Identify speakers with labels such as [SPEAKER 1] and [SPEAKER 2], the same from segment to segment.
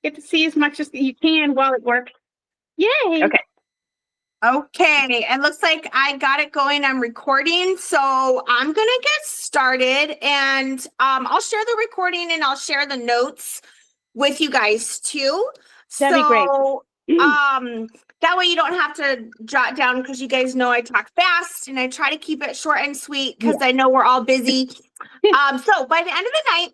[SPEAKER 1] get to see as much as you can while it works. Yay!
[SPEAKER 2] Okay. Okay, it looks like I got it going. I'm recording, so I'm gonna get started, and I'll share the recording and I'll share the notes with you guys too.
[SPEAKER 1] That'd be great.
[SPEAKER 2] That way you don't have to jot down, because you guys know I talk fast and I try to keep it short and sweet because I know we're all busy. So by the end of the night,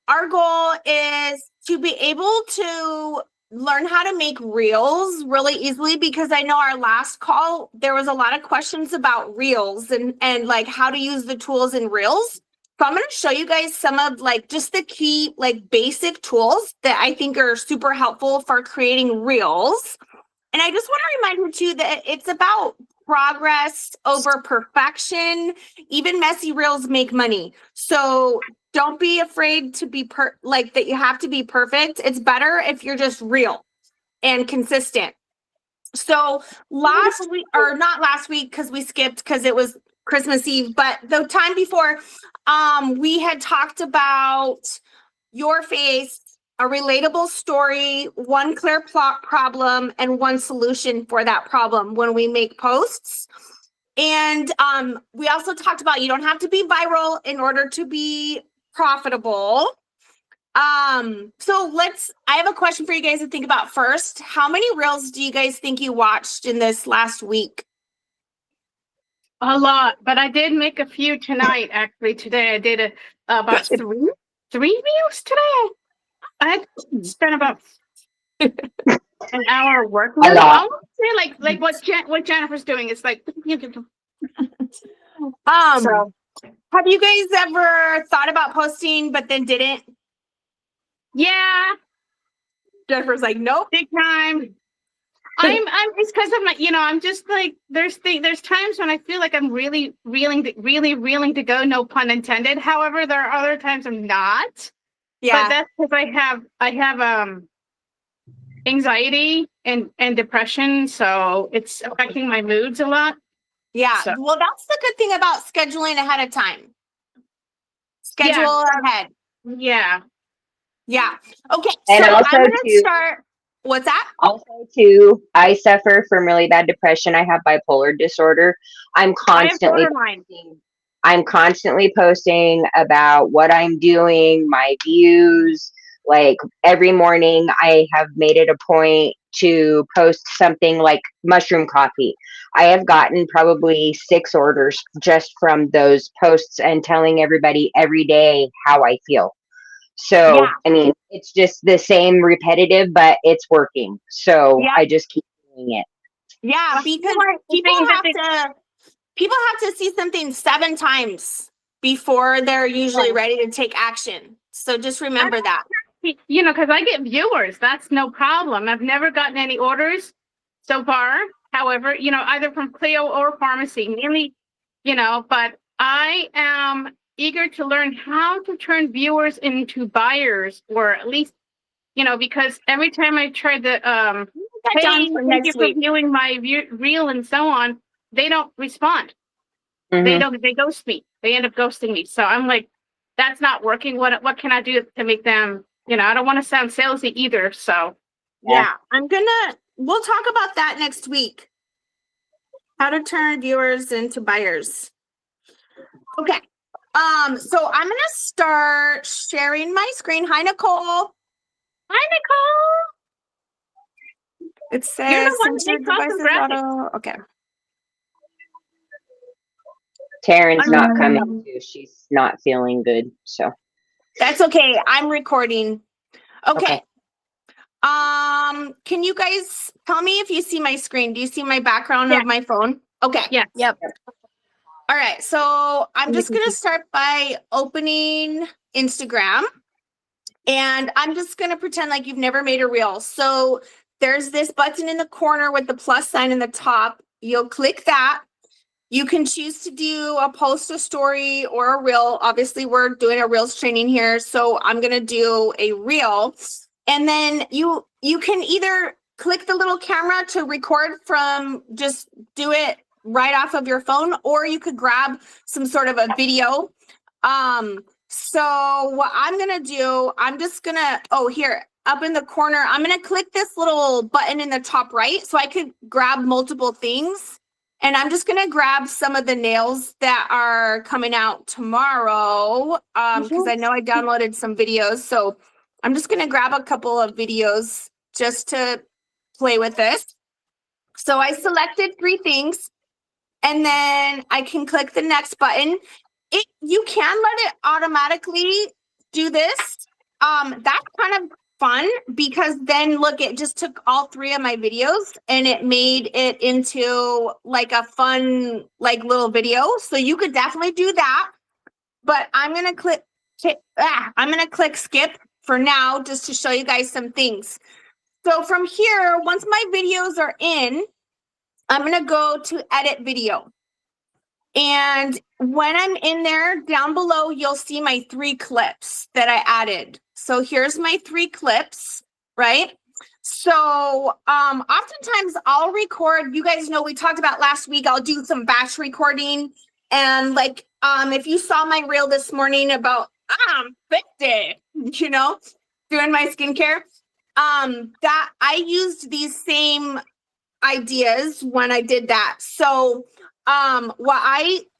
[SPEAKER 2] our goal is to be able to learn how to make reels really easily, because I know our last call, there was a lot of questions about reels and like how to use the tools in reels. So I'm going to show you guys some of like just the key, like basic tools that I think are super helpful for creating reels. And I just want to remind you too that it's about progress over perfection. Even messy reels make money. So don't be afraid to be that you have to be perfect. It's better if you're just real and consistent. So last week, or not last week, because we skipped because it was Christmas Eve, but the time before, we had talked about your face, a relatable story, one clear plot problem, and one solution for that problem when we make posts. And we also talked about you don't have to be viral in order to be profitable. So I have a question for you guys to think about first. How many reels do you guys think you watched in this last week?
[SPEAKER 1] A lot, but I did make a few tonight. Actually, today I did about three reels today. I had spent about an hour working. I won't say like what Jennifer's doing. It's like
[SPEAKER 2] So, have you guys ever thought about posting but then didn't?
[SPEAKER 1] Yeah.
[SPEAKER 2] Jennifer's like, nope.
[SPEAKER 1] Big time. It's because I'm like, I'm just like, there's times when I feel like I'm really reeling to go, no pun intended. However, there are other times I'm not. Yeah. But that's because I have anxiety and depression, so it's affecting my moods a lot.
[SPEAKER 2] Yeah. So. Well, that's the good thing about scheduling ahead of time. Schedule ahead.
[SPEAKER 1] Yeah.
[SPEAKER 2] Yeah. Okay.
[SPEAKER 3] And
[SPEAKER 2] so
[SPEAKER 3] also
[SPEAKER 2] I'm going to start. What's that?
[SPEAKER 3] Also, too, I suffer from really bad depression. I have bipolar disorder. I'm constantly posting about what I'm doing, my views. Like every morning, I have made it a point to post something like mushroom coffee. I have gotten probably 6 orders just from those posts and telling everybody every day how I feel. So, I mean, it's just the same repetitive, but it's working. So I just keep doing it.
[SPEAKER 2] Yeah, because people have to see something 7 times before they're usually ready to take action. So just remember that.
[SPEAKER 1] Because I get viewers. That's no problem. I've never gotten any orders so far. However, either from Clio or pharmacy, mainly, but I am eager to learn how to turn viewers into buyers, or at least, because every time I try to thank you for viewing my reel and so on, they don't respond. Mm-hmm. They ghost me. They end up ghosting me. So I'm like, that's not working. What can I do to make them, I don't want to sound salesy either. So
[SPEAKER 2] yeah, we'll talk about that next week. How to turn viewers into buyers. Okay. So I'm gonna start sharing my screen. Hi, Nicole.
[SPEAKER 1] Hi, Nicole.
[SPEAKER 2] It says devices auto. Okay.
[SPEAKER 3] Taryn's not coming too. She's not feeling good, so
[SPEAKER 2] that's okay. I'm recording. Okay. Can you guys tell me if you see my screen? Do you see my background of my phone? Okay.
[SPEAKER 1] Yeah. Yep.
[SPEAKER 2] All right, so I'm just going to start by opening Instagram, and I'm just going to pretend like you've never made a reel. So there's this button in the corner with the plus sign in the top. You'll click that. You can choose to do a post, a story, or a reel. Obviously, we're doing a reels training here, so I'm going to do a reel. And then you can either click the little camera to record from, just do it right off of your phone, or you could grab some sort of a video. So what I'm gonna do, I'm just gonna, here, up in the corner, I'm going to click this little button in the top right so I could grab multiple things. And I'm just going to grab some of the nails that are coming out tomorrow because I know I downloaded some videos. So I'm just going to grab a couple of videos just to play with this. So I selected 3 things and then I can click the next button. You can let it automatically do this. That's kind of fun because then look, it just took all 3 of my videos and it made it into like a fun, like little video. So you could definitely do that, but I'm going to click skip for now, just to show you guys some things. So from here, once my videos are in, I'm going to go to edit video. And when I'm in there, down below, you'll see my 3 clips that I added. So here's my 3 clips, right? So oftentimes I'll record, you guys know we talked about last week, I'll do some batch recording. And like, if you saw my reel this morning about, I'm 50, you know, doing my skincare, that I used these same ideas when I did that. So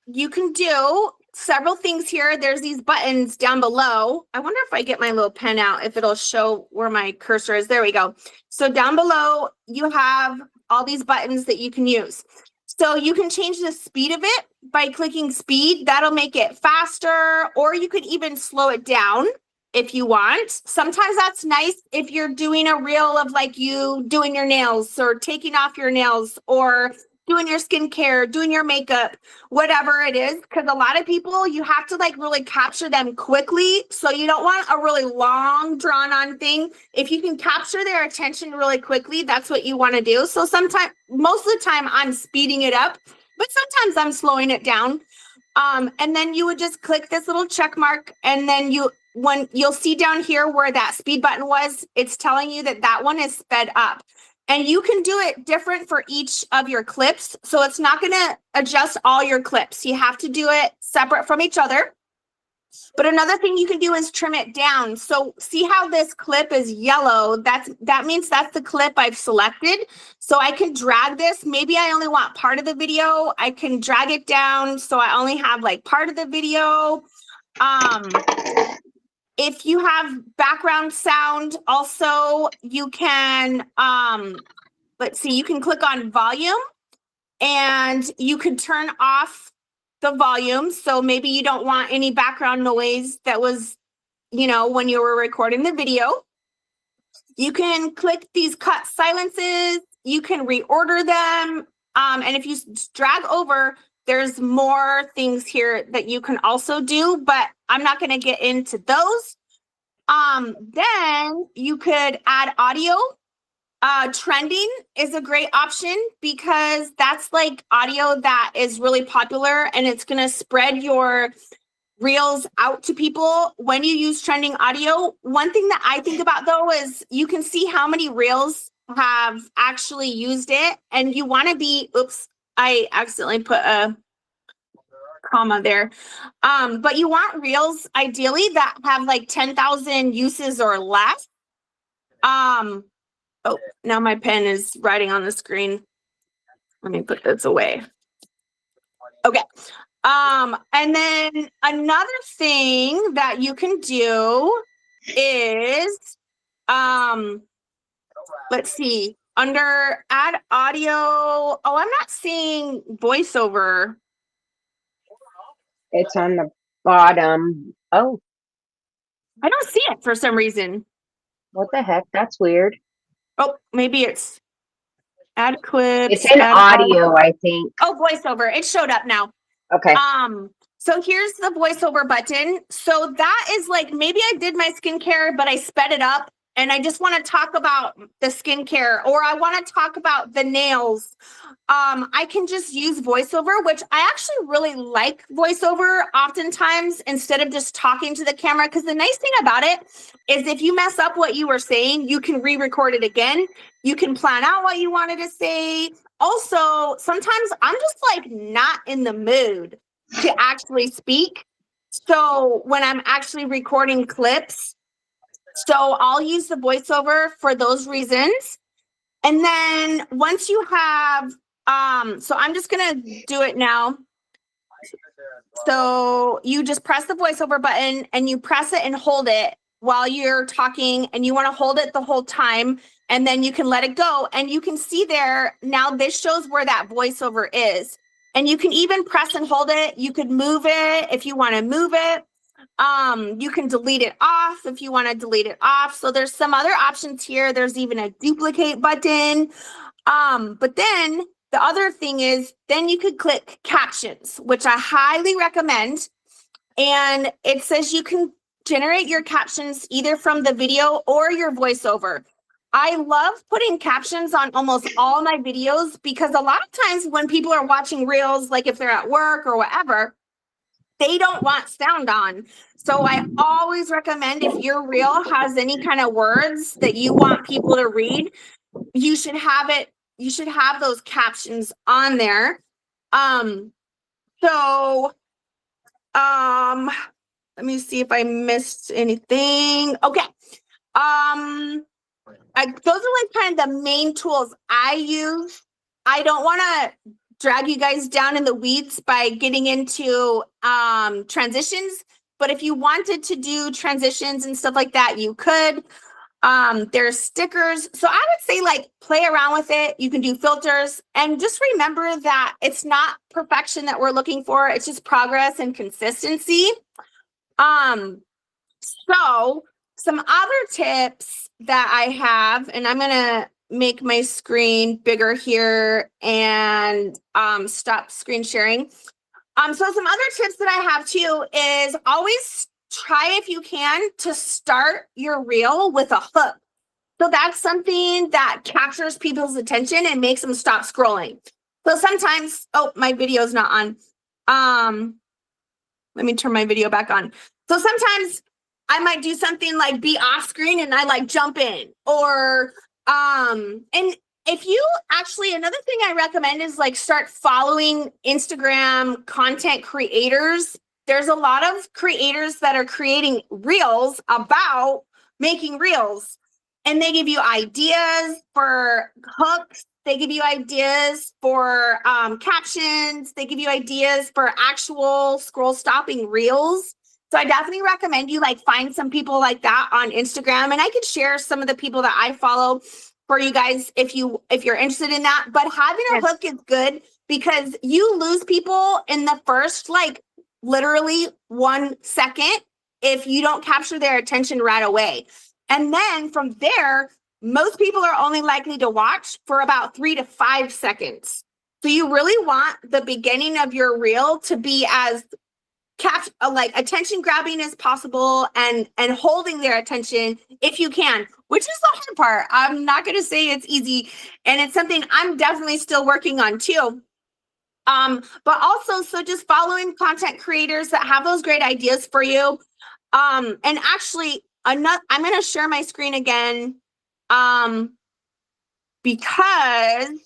[SPEAKER 2] you can do several things here. There's these buttons down below. I wonder if I get my little pen out, if it'll show where my cursor is. There we go. So down below, you have all these buttons that you can use. So you can change the speed of it by clicking speed. That'll make it faster, or you could even slow it down if you want. Sometimes that's nice if you're doing a reel of like you doing your nails or taking off your nails or doing your skincare, doing your makeup, whatever it is. Because a lot of people, you have to like really capture them quickly. So you don't want a really long drawn on thing. If you can capture their attention really quickly, that's what you want to do. So sometimes, most of the time I'm speeding it up, but sometimes I'm slowing it down. And then you would just click this little check mark, and then when you'll see down here where that speed button was, it's telling you that that one is sped up. And you can do it different for each of your clips. So it's not going to adjust all your clips. You have to do it separate from each other. But another thing you can do is trim it down. So see how this clip is yellow? That means that's the clip I've selected. So I can drag this. Maybe I only want part of the video. I can drag it down so I only have like part of the video. If you have background sound, also you can, let's see, you can click on volume and you can turn off the volume. So maybe you don't want any background noise that was, you know, when you were recording the video. You can click these cut silences. You can reorder them. And if you drag over, there's more things here that you can also do, but I'm not going to get into those. Then you could add audio. Trending is a great option because that's like audio that is really popular and it's going to spread your reels out to people when you use trending audio. One thing that I think about though is you can see how many reels have actually used it, and you want to be, oops, I accidentally put a comma there. But you want reels ideally that have like 10,000 uses or less. Oh, now my pen is writing on the screen. Let me put this away. Okay. And then another thing that you can do is, let's see, under add audio. Oh, I'm not seeing voiceover.
[SPEAKER 3] It's on the bottom. Oh,
[SPEAKER 2] I don't see it for some reason.
[SPEAKER 3] what the heck? That's weird.
[SPEAKER 2] Oh, maybe it's add clips.
[SPEAKER 3] It's in audio, I think.
[SPEAKER 2] Oh, voiceover. It showed up now.
[SPEAKER 3] Okay.
[SPEAKER 2] So here's the voiceover button. So that is like, maybe I did my skincare, but I sped it up and I just want to talk about the skincare, or I want to talk about the nails. I can just use voiceover, which I actually really like voiceover oftentimes instead of just talking to the camera. Because the nice thing about it is if you mess up what you were saying, you can re-record it again. You can plan out what you wanted to say. Also, sometimes I'm just like not in the mood to actually speak. So when I'm actually recording clips, So I'll use the voiceover for those reasons. And then once you have, so I'm just going to do it now. So you just press the voiceover button and you press it and hold it while you're talking, and you want to hold it the whole time, and then you can let it go. And you can see there now, this shows where that voiceover is. And you can even press and hold it. You could move it if you want to move it. You can delete it off if you want to delete it off. So there's some other options here. There's even a duplicate button. But then the other thing is, then you could click captions, which I highly recommend. And it says you can generate your captions either from the video or your voiceover. I love putting captions on almost all my videos, because a lot of times when people are watching reels, like if they're at work or whatever, they don't want sound on. So I always recommend, if your reel has any kind of words that you want people to read, you should have it. You should have those captions on there. Let me see if I missed anything. Okay. Those are like kind of the main tools I use. I don't want to drag you guys down in the weeds by getting into transitions, but if you wanted to do transitions and stuff like that, you could. There's stickers. So I would say, like, play around with it. You can do filters, and just remember that it's not perfection that we're looking for. It's just progress and consistency. So some other tips that I have, and I'm going to make my screen bigger here and stop screen sharing. So some other tips that I have too is always try, if you can, to start your reel with a hook. So that's something that captures people's attention and makes them stop scrolling. So sometimes, oh, my video is not on. Let me turn my video back on. So sometimes I might do something like be off screen and I like jump in, or and if you actually, another thing I recommend is like start following Instagram content creators. There's a lot of creators that are creating reels about making reels, and they give you ideas for hooks. They give you ideas for captions. They give you ideas for actual scroll stopping reels. So I definitely recommend you like find some people like that on Instagram, and I could share some of the people that I follow for you guys if you're interested in that. But having a hook is good, because you lose people in the first like literally 1 second if you don't capture their attention right away. And then from there, most people are only likely to watch for about 3 to 5 seconds. So you really want the beginning of your reel to be as like attention grabbing as possible, and holding their attention if you can, which is the hard part. I'm not going to say it's easy, and it's something I'm definitely still working on too. But also, so just following content creators that have those great ideas for you. And actually, I'm going to share my screen again, because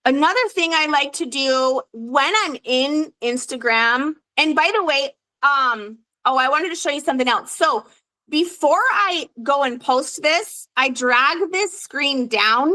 [SPEAKER 2] another thing I like to do when I'm in Instagram, and by the way, I wanted to show you something else. So before I go and post this, I drag this screen down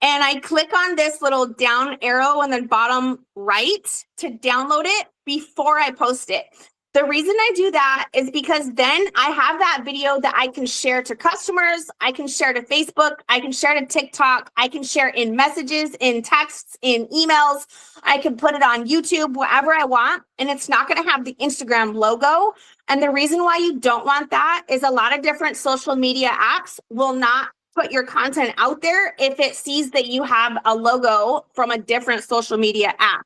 [SPEAKER 2] and I click on this little down arrow in the bottom right to download it before I post it. The reason I do that is because then I have that video that I can share to customers, I can share to Facebook, I can share to TikTok, I can share in messages, in texts, in emails, I can put it on YouTube, wherever I want, and it's not going to have the Instagram logo. And the reason why you don't want that is a lot of different social media apps will not put your content out there if it sees that you have a logo from a different social media app.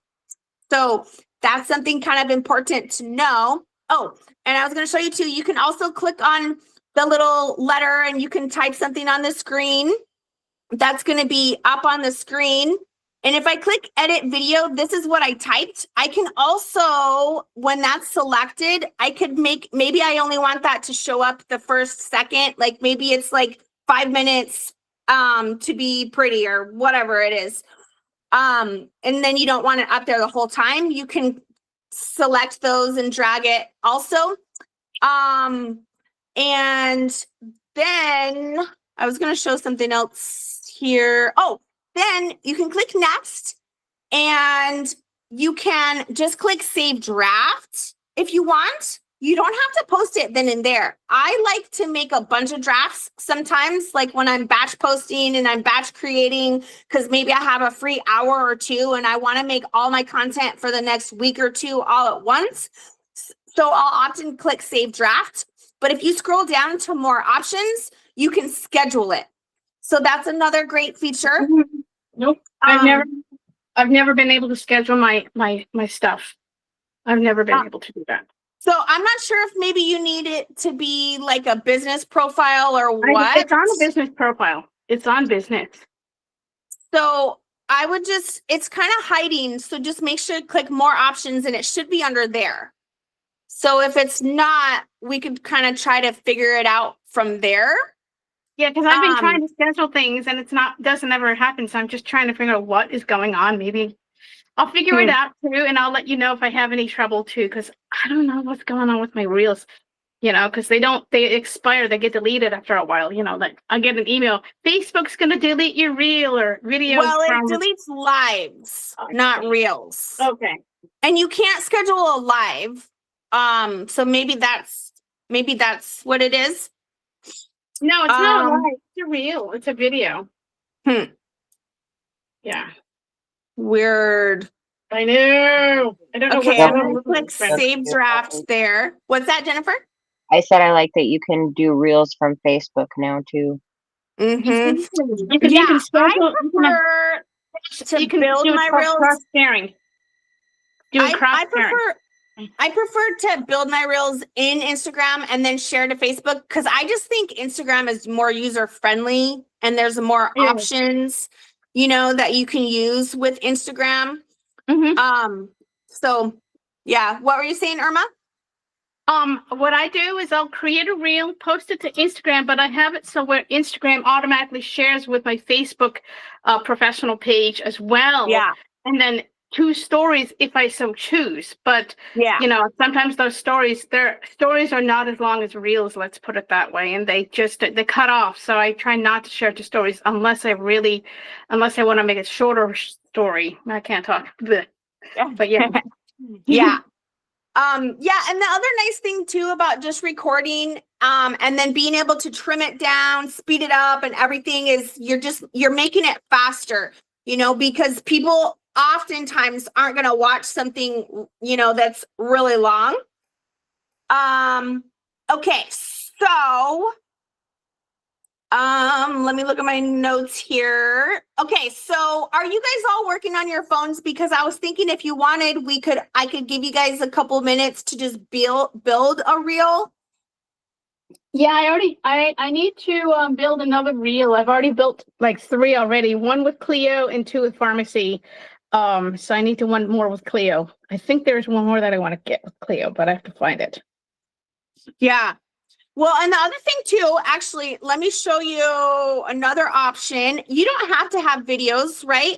[SPEAKER 2] So that's something kind of important to know. Oh, and I was going to show you too, you can also click on the little letter and you can type something on the screen. That's going to be up on the screen. And if I click edit video, this is what I typed. I can also, when that's selected, I could maybe I only want that to show up the first second. Like maybe it's like 5 minutes to be pretty or whatever it is. And then you don't want it up there the whole time. You can select those and drag it also. And And then I was going to show something else here. Oh, then you can click next and you can just click save draft if you want. You don't have to post it then and there. I like to make a bunch of drafts sometimes, like when I'm batch posting and I'm batch creating, because maybe I have a free hour or two and I want to make all my content for the next week or two all at once. So I'll often click save draft. But if you scroll down to more options, you can schedule it. So that's another great feature.
[SPEAKER 1] Nope. I've never been able to schedule my stuff. I've never been able to do that.
[SPEAKER 2] So I'm not sure if maybe you need it to be like a business profile or what.
[SPEAKER 1] It's on a business profile. It's on business.
[SPEAKER 2] So I would just, it's kind of hiding. So just make sure to click more options and it should be under there. So if it's not, we could kind of try to figure it out from there.
[SPEAKER 1] Yeah, because I've been trying to schedule things and doesn't ever happen. So I'm just trying to figure out what is going on. Maybe I'll figure it out too, and I'll let you know if I have any trouble too, because I don't know what's going on with my reels, because they expire, they get deleted after a while, like I get an email, Facebook's going to delete your reel or video.
[SPEAKER 2] Well, it deletes lives, not reels.
[SPEAKER 1] Okay.
[SPEAKER 2] And you can't schedule a live. So maybe that's what it is.
[SPEAKER 1] No, it's not a live. It's a reel. It's a video. Yeah.
[SPEAKER 2] Weird.
[SPEAKER 1] I know. I don't know.
[SPEAKER 2] Okay, I'm gonna click save draft there. What's that, Jennifer?
[SPEAKER 3] I said I like that you can do reels from Facebook now too.
[SPEAKER 2] Mm-hmm.
[SPEAKER 1] You can schedule,
[SPEAKER 2] I prefer to build my reels.
[SPEAKER 1] Cross sharing.
[SPEAKER 2] I prefer to build my reels in Instagram and then share to Facebook because I just think Instagram is more user friendly and there's more options, that you can use with Instagram.
[SPEAKER 1] Mm-hmm.
[SPEAKER 2] So yeah, what were you saying, Irma?
[SPEAKER 1] What I do is I'll create a reel, post it to Instagram, but I have it so where Instagram automatically shares with my Facebook professional page as well.
[SPEAKER 2] Yeah.
[SPEAKER 1] And then 2 stories if I so choose. But sometimes those stories are not as long as reels, let's put it that way. And they cut off. So I try not to share 2 stories unless I want to make a shorter story. I can't talk. But yeah.
[SPEAKER 2] Yeah. And the other nice thing too about just recording, and then being able to trim it down, speed it up and everything is you're making it faster, because people oftentimes aren't going to watch something, that's really long. Okay. So, let me look at my notes here. Okay. So are you guys all working on your phones? Because I was thinking if you wanted, I could give you guys a couple minutes to just build a reel.
[SPEAKER 1] Yeah, I need to build another reel. I've already built like 3 already, 1 with Clio and 2 with Pharmacy. So I need to 1 more with Clio. I think there's 1 more that I want to get with Clio, but I have to find it.
[SPEAKER 2] Yeah. Well, and the other thing too, actually, let me show you another option. You don't have to have videos, right?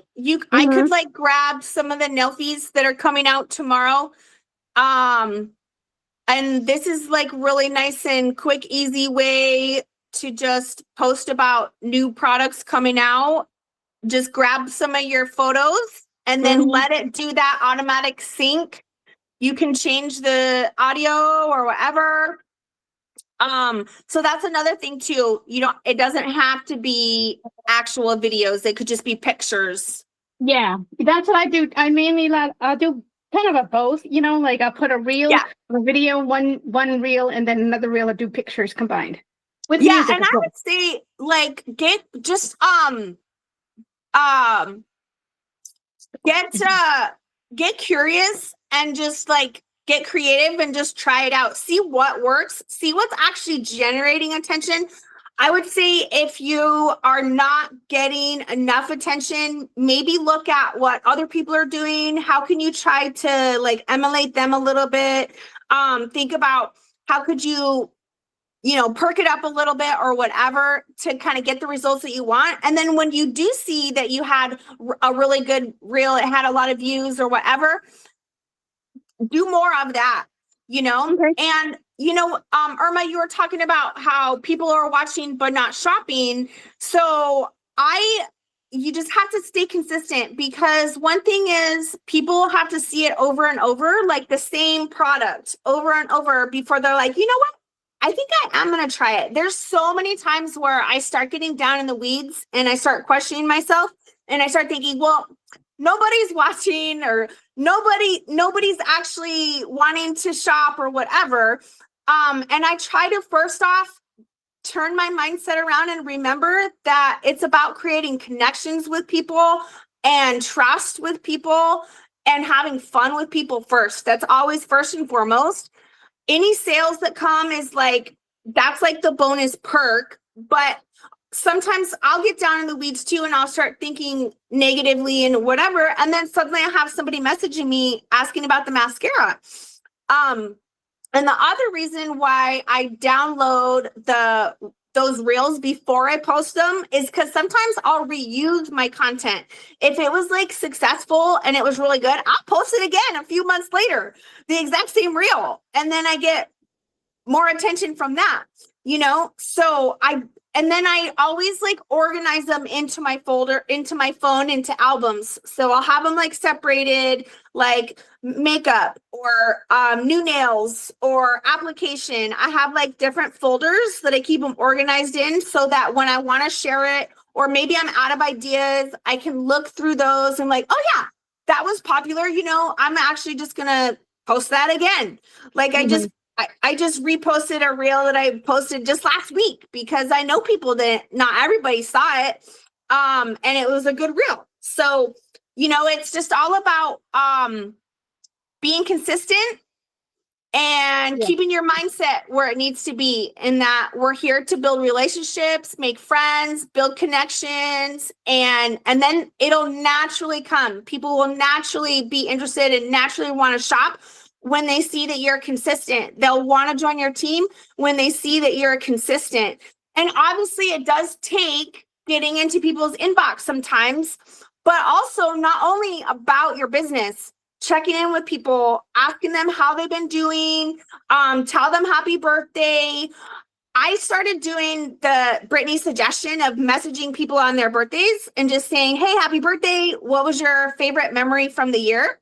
[SPEAKER 2] I could like grab some of the Nelfies that are coming out tomorrow. And this is like really nice and quick, easy way to just post about new products coming out. Just grab some of your photos and then let it do that automatic sync. You can change the audio or whatever. So that's another thing too. It doesn't have to be actual videos. It could just be pictures.
[SPEAKER 1] Yeah, that's what I do. I mainly I'll do kind of a both, like I'll put a reel, a video, one reel, and then another reel. I'll do pictures combined. With music,
[SPEAKER 2] and I would say like get curious and just like get creative and just try it out. See what works. See what's actually generating attention. I would say if you are not getting enough attention, maybe look at what other people are doing. How can you try to like emulate them a little bit? Think about how could you perk it up a little bit or whatever to kind of get the results that you want. And then when you do see that you had a really good reel, it had a lot of views or whatever, do more of that, and Irma, you were talking about how people are watching but not shopping. So you just have to stay consistent, because one thing is people have to see it over and over, like the same product over and over before they're like, you know what? I think I am going to try it. There's so many times where I start getting down in the weeds and I start questioning myself, and I start thinking, well, nobody's watching, or nobody's actually wanting to shop or whatever. And I try to first off turn my mindset around and remember that it's about creating connections with people and trust with people and having fun with people first. That's always first and foremost. Any sales that come is like, that's like the bonus perk. But sometimes I'll get down in the weeds too, and I'll start thinking negatively and whatever. And then suddenly I have somebody messaging me asking about the mascara. And the other reason why I download those reels before I post them is because sometimes I'll reuse my content. If it was like successful and it was really good, I'll post it again a few months later, the exact same reel. And then I get more attention from that, So then I always like organize them into my folder, into my phone, into albums. So I'll have them like separated, like makeup or new nails or application. I have like different folders that I keep them organized in, so that when I want to share it, or maybe I'm out of ideas, I can look through those and like, oh yeah, that was popular. I'm actually just going to post that again. Like I just reposted a reel that I posted just last week, because I know people that not everybody saw it. And it was a good reel. So, it's just all about being consistent and keeping your mindset where it needs to be, in that we're here to build relationships, make friends, build connections, and then it'll naturally come. People will naturally be interested and naturally want to shop when they see that you're consistent. They'll want to join your team when they see that you're consistent. And obviously it does take getting into people's inbox sometimes, but also not only about your business, checking in with people, asking them how they've been doing, tell them happy birthday. I started doing the Brittany suggestion of messaging people on their birthdays and just saying, hey, happy birthday. What was your favorite memory from the year?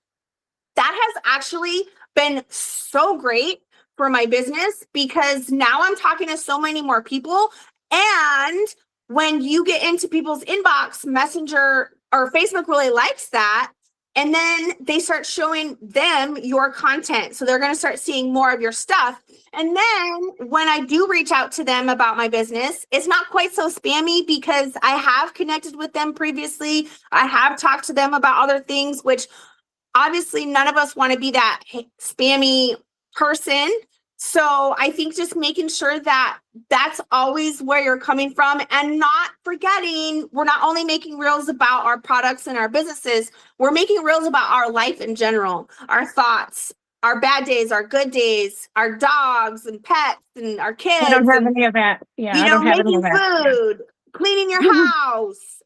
[SPEAKER 2] That has actually been so great for my business, because now I'm talking to so many more people. And when you get into people's inbox, Messenger or Facebook really likes that. And then they start showing them your content. So they're going to start seeing more of your stuff. And then when I do reach out to them about my business, it's not quite so spammy, because I have connected with them previously. I have talked to them about other things, which obviously none of us want to be that spammy person. So I think just making sure that that's always where you're coming from, and not forgetting, we're not only making reels about our products and our businesses, we're making reels about our life in general, our thoughts, our bad days, our good days, our dogs and pets and our kids.
[SPEAKER 4] I don't have any of that. Yeah, I don't have any of
[SPEAKER 2] making
[SPEAKER 4] that.
[SPEAKER 2] food, cleaning your house,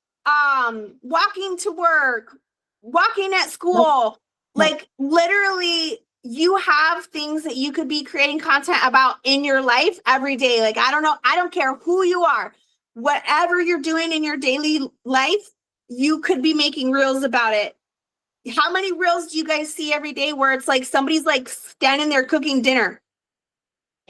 [SPEAKER 2] walking to work, walking at school. Like literally, you have things that you could be creating content about in your life every day. Like, I don't know. I don't care who you are, whatever you're doing in your daily life, you could be making reels about it. How many reels do you guys see every day where it's like somebody's like standing there cooking dinner,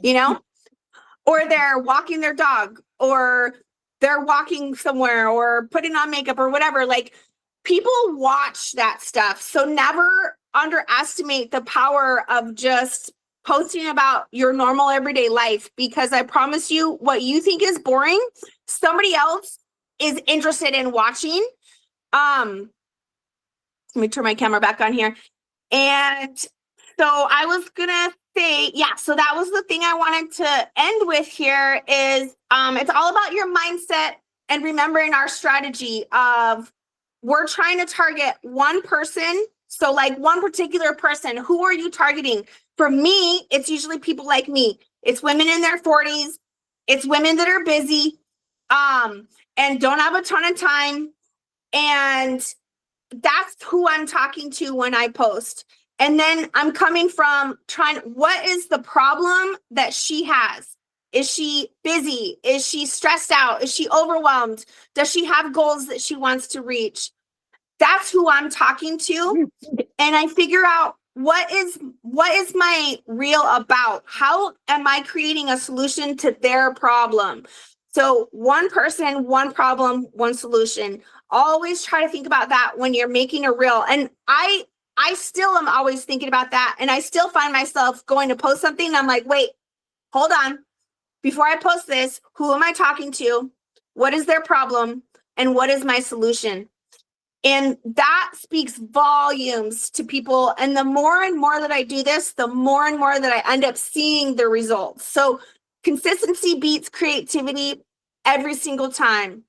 [SPEAKER 2] or they're walking their dog, or they're walking somewhere, or putting on makeup or whatever? Like, people watch that stuff. So never underestimate the power of just posting about your normal everyday life, because I promise you, what you think is boring, somebody else is interested in watching. Let me turn my camera back on here. And so I was gonna say, so that was the thing I wanted to end with here is it's all about your mindset and remembering our strategy of, we're trying to target one person. So like one particular person. Who are you targeting? For me, it's usually people like me. It's women in their 40s. It's women that are busy and don't have a ton of time. And that's who I'm talking to when I post. And then I'm coming from what is the problem that she has? Is she busy? Is she stressed out? Is she overwhelmed? Does she have goals that she wants to reach? That's who I'm talking to. And I figure out what is my reel about? How am I creating a solution to their problem? So one person, one problem, one solution. Always try to think about that when you're making a reel. And I still am always thinking about that. And I still find myself going to post something. And I'm like, wait, hold on. Before I post this, who am I talking to? What is their problem? And what is my solution? And that speaks volumes to people. And the more and more that I do this, the more and more that I end up seeing the results. So consistency beats creativity every single time.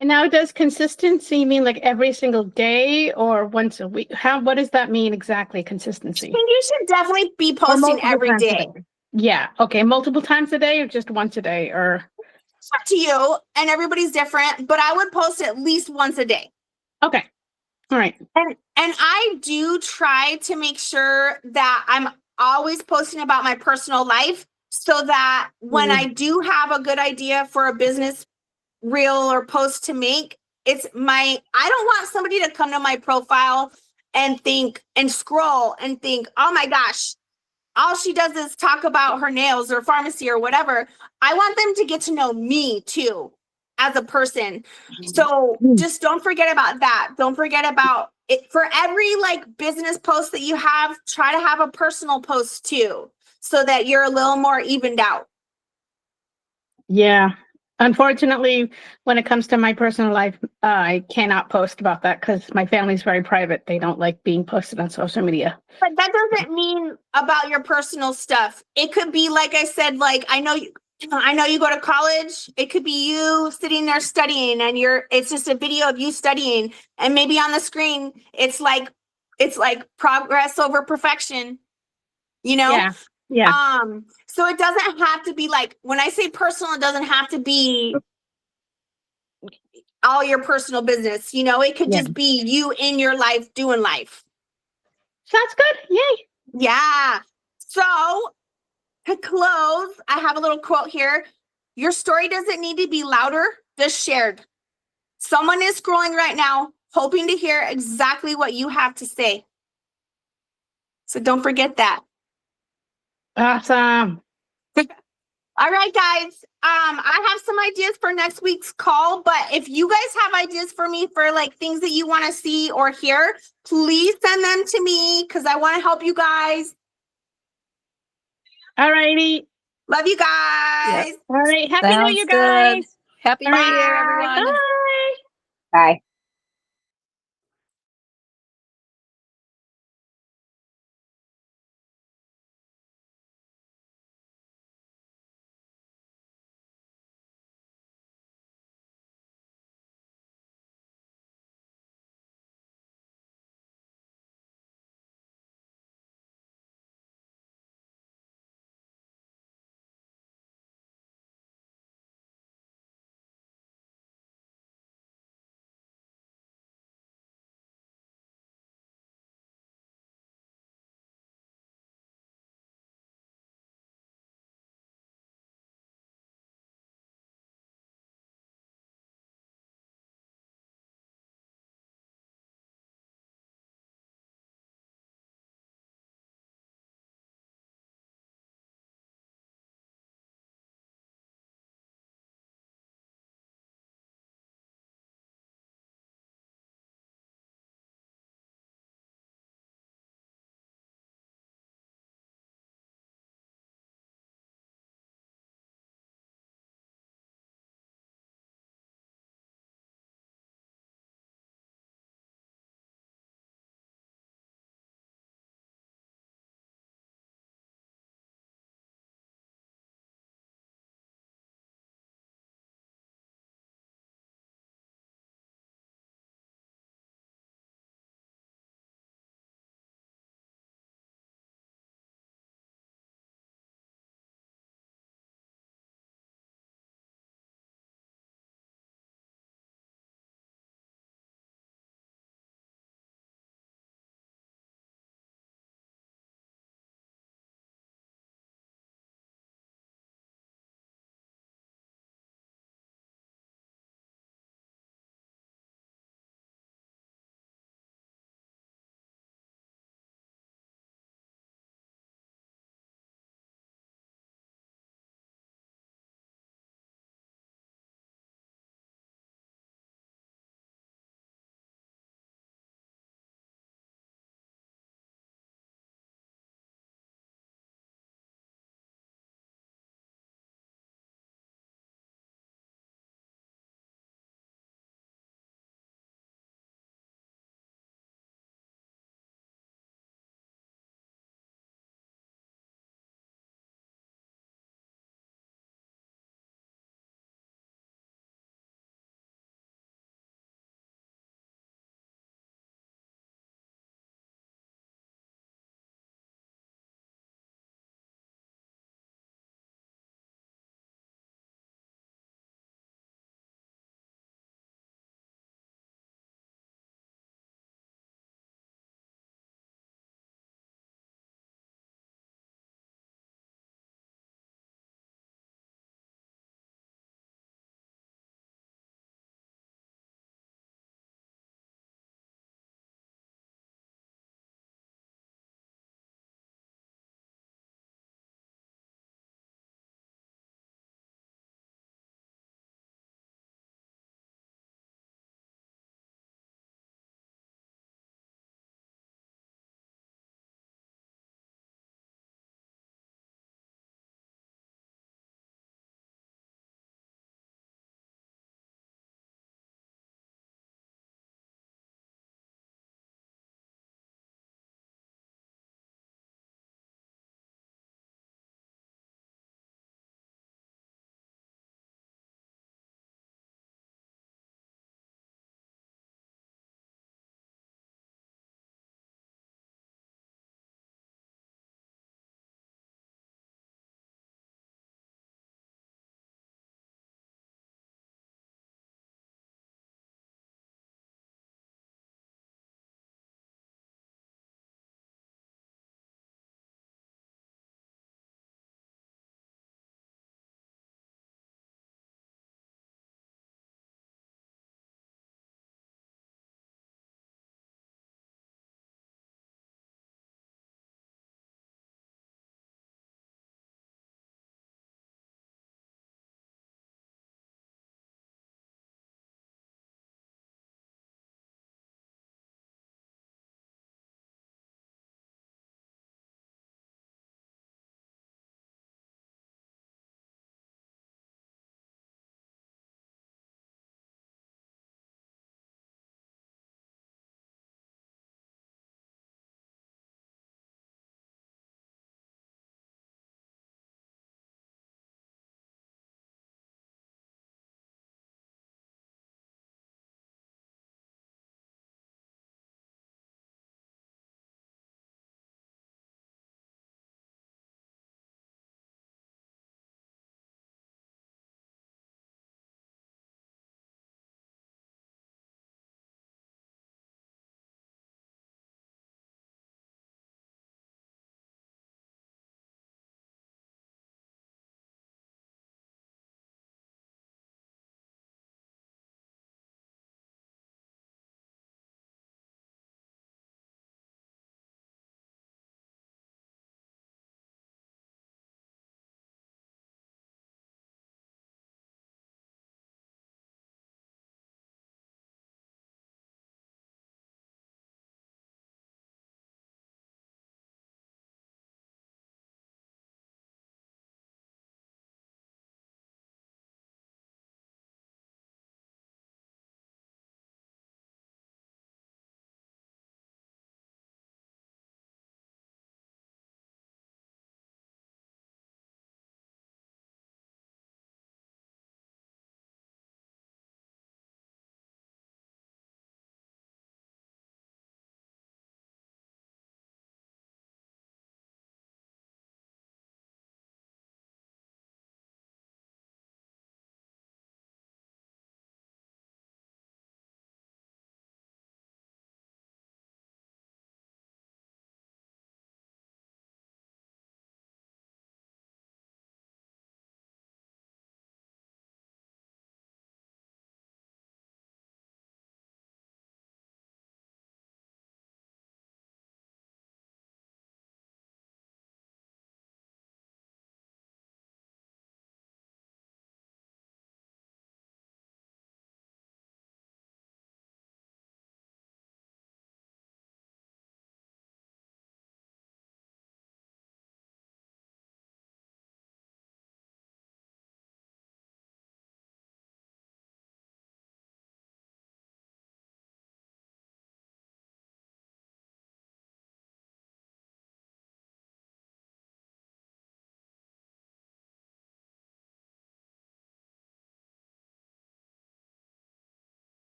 [SPEAKER 1] And now, does consistency mean like every single day or once a week? What does that mean exactly, consistency?
[SPEAKER 2] I think you should definitely be posting every day.
[SPEAKER 1] Yeah. Okay. Multiple times a day or just once a day, or?
[SPEAKER 2] It's up to you, and everybody's different, but I would post at least once a day.
[SPEAKER 1] Okay. All right.
[SPEAKER 2] And I do try to make sure that I'm always posting about my personal life so that when I do have a good idea for a business reel or post to make, I don't want somebody to come to my profile and think and scroll and think, oh my gosh, all she does is talk about her nails or pharmacy or whatever. I want them to get to know me too as a person. So just don't forget about that. Don't forget about it. For every like business post that you have, try to have a personal post too, so that you're a little more evened out.
[SPEAKER 1] Yeah. Unfortunately, when it comes to my personal life, I cannot post about that because my family's very private. They don't like being posted on social media.
[SPEAKER 2] But that doesn't mean about your personal stuff. It could be, like I said, like I know you go to college. It could be you sitting there studying and it's just a video of you studying. And maybe on the screen, it's like progress over perfection, you know?
[SPEAKER 1] Yeah. Yeah.
[SPEAKER 2] So it doesn't have to be like, when I say personal, it doesn't have to be all your personal business. You know, it could just be you in your life doing life.
[SPEAKER 1] Sounds good. Yay.
[SPEAKER 2] Yeah. So to close, I have a little quote here. Your story doesn't need to be louder, just shared. Someone is scrolling right now, hoping to hear exactly what you have to say. So don't forget that.
[SPEAKER 1] Awesome.
[SPEAKER 2] All right, guys. I have some ideas for next week's call, but if you guys have ideas for me for like things that you want to see or hear, please send them to me because I want to help you guys.
[SPEAKER 1] All righty.
[SPEAKER 2] Love you guys.
[SPEAKER 1] All right. Happy New
[SPEAKER 5] Sounds
[SPEAKER 1] Year, guys.
[SPEAKER 5] good. Happy New Year, everyone.
[SPEAKER 1] Bye.
[SPEAKER 3] Bye.